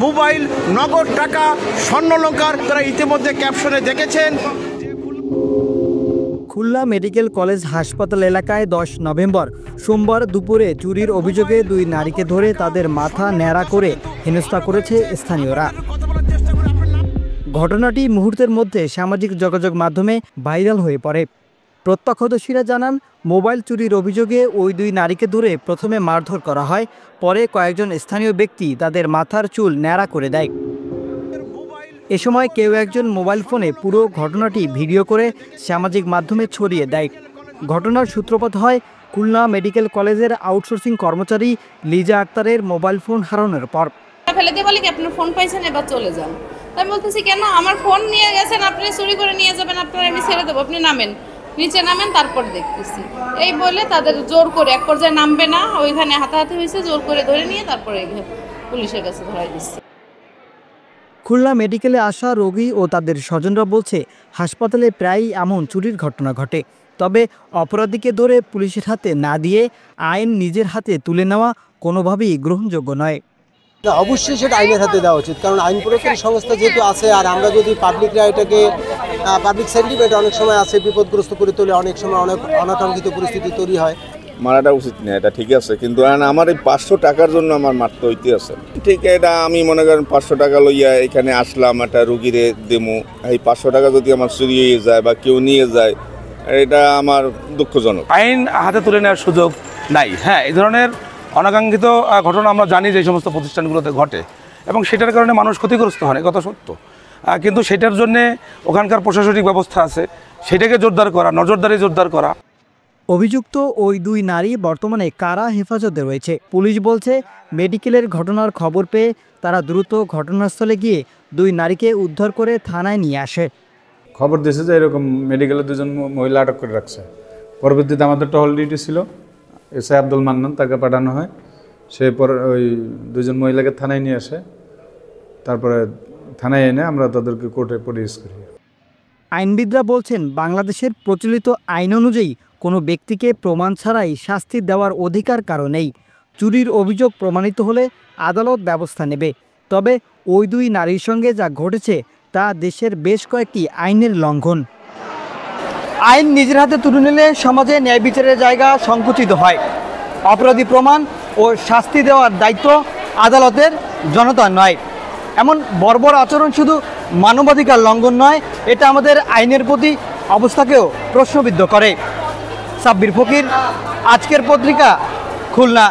Mobile, নগদ টাকা, স্বর্ণালংকার তারা ইতিমধ্যে ক্যাপশনে দেখেছেন। খুলনা মেডিকেল কলেজ হাসপাতাল এলাকায় 10 নভেম্বর সোমবার দুপুরে চুরির অভিযোগে 2 নারীকে ধরে তাদের মাথা ন্যাড়া করে হেনস্থা করেছে স্থানীয়রা। ঘটনাটি মুহূর্তের মধ্যে সামাজিক যোগাযোগ মাধ্যমে ভাইরাল হয়ে পড়ে। প্রত্যক্ষদর্শীরা জানান, মোবাইল চুরির অভিযোগে ওই 2 নারীকে ধরে প্রথমে মারধর করা হয়, পরে কয়েকজন স্থানীয় ব্যক্তি তাদের মাথার চুল ন্যাড়া করে দেয়। এ সময় কেউ একজন মোবাইল ফোনে পুরো ঘটনাটি ভিডিও করে সামাজিক মাধ্যমে ছড়িয়ে দেয়। ঘটনার সূত্রপাত হয় খুলনা মেডিকেল কলেজের আউটসোর্সিং কর্মচারী লিজা আক্তারের মোবাইল ফোন হারানোর পর। ফেলে দিয়ে বলি কি আপনার ফোন পাইছেন, এবার চলে যান। আমি বলতেছি কেন, আমার ফোন নিয়ে গেছেন, আপনি চুরি করে নিয়ে যাবেন, আপনার আমি ছেড়ে দেবো, আপনি নামেন, নিচে নামেন, তারপর দেখতেছি। এই বলে তাদের জোর করে, এক পর্যায়ে নামবে না, ওইখানে হাতাহাতি হয়েছে, জোর করে ধরে নিয়ে তারপরে পুলিশের কাছে ধরাই দিচ্ছে। খুলনা মেডিকেলে আসা রোগী ও তাদের স্বজনরা বলছে, হাসপাতালে প্রায়ই এমন চুরির ঘটনা ঘটে। তবে অপরাধীকে ধরে পুলিশের হাতে না দিয়ে আইন নিজের হাতে তুলে নেওয়া কোনোভাবেই গ্রহণযোগ্য নয়। না, অবশ্যই সেটা আইনের হাতে দেওয়া উচিত, কারণ আইন প্রয়োগকারী সংস্থা যেহেতু আছে, আর আমরা যদি পাবলিকরা এটাকে পাবলিক সেন্টিমেন্ট অনেক সময় আছে বিপদগ্রস্ত করে তোলে, অনেক সময় অনেক অনাকাঙ্ক্ষিত পরিস্থিতি তৈরি হয়। মারাটা উচিত না, এটা ঠিক আছে, কিন্তু আমার এই 500 টাকার জন্য আমার মারতে হইতে আছে। ঠিক এটা আমি মনে করেন 500 টাকা লইয়া এখানে আসলাম, একটা রুগীরে দেবো, এই 500 টাকা যদি আমার চুরি হয়ে যায় বা কেউ নিয়ে যায়, এটা আমার দুঃখজনক। আইন হাতে তুলে নেওয়ার সুযোগ নাই। হ্যাঁ, এই ধরনের অনাকাঙ্ক্ষিত ঘটনা আমরা জানি যে সমস্ত প্রতিষ্ঠানগুলোতে ঘটে, এবং সেটার কারণে মানুষ ক্ষতিগ্রস্ত হয়, কথা সত্য। কিন্তু সেটার জন্যে ওখানকার প্রশাসনিক ব্যবস্থা আছে, সেটাকে জোরদার করা, নজরদারি জোরদার করা। অভিযুক্ত ওই 2 নারী বর্তমানে কারা হেফাজতে রয়েছে। পুলিশ বলছে, মেডিকেলের ঘটনার খবর পেয়ে তারা দ্রুত ঘটনাস্থলে গিয়ে 2 নারীকে উদ্ধার করে থানায় নিয়ে আসে। খবর দিয়েছে যে এরকম মেডিকেলে 2জন মহিলা আটক করে রাখছে। পরবর্তীতে আমাদের টহল ডিউটি ছিল, এসআই আব্দুল মান্নান, তাকে পাঠানো হয়। সে পর ওই 2জন মহিলাকে থানায় নিয়ে আসে, তারপরে থানায় এনে আমরা তাদেরকে কোর্টে প্রডিউস করি। আইনবিদরা বলছেন, বাংলাদেশের প্রচলিত আইন অনুযায়ী কোনো ব্যক্তিকে প্রমাণ ছাড়াই শাস্তি দেওয়ার অধিকার কারো নেই। চুরির অভিযোগ প্রমাণিত হলে আদালত ব্যবস্থা নেবে। তবে ওই 2 নারীর সঙ্গে যা ঘটেছে তা দেশের বেশ কয়েকটি আইনের লঙ্ঘন। আইন নিজের হাতে তুলে নিলে সমাজে ন্যায় বিচারের জায়গা সংকুচিত হয়। অপরাধী প্রমাণ ও শাস্তি দেওয়ার দায়িত্ব আদালতের, জনতার নয়। এমন বর্বর আচরণ শুধু মানবাধিকার লঙ্ঘন নয়, এটা আমাদের আইনের প্রতি অবস্থাকেও প্রশ্নবিদ্ধ করে। সাব্বির ফকির, আজকের পত্রিকা, খুলনা।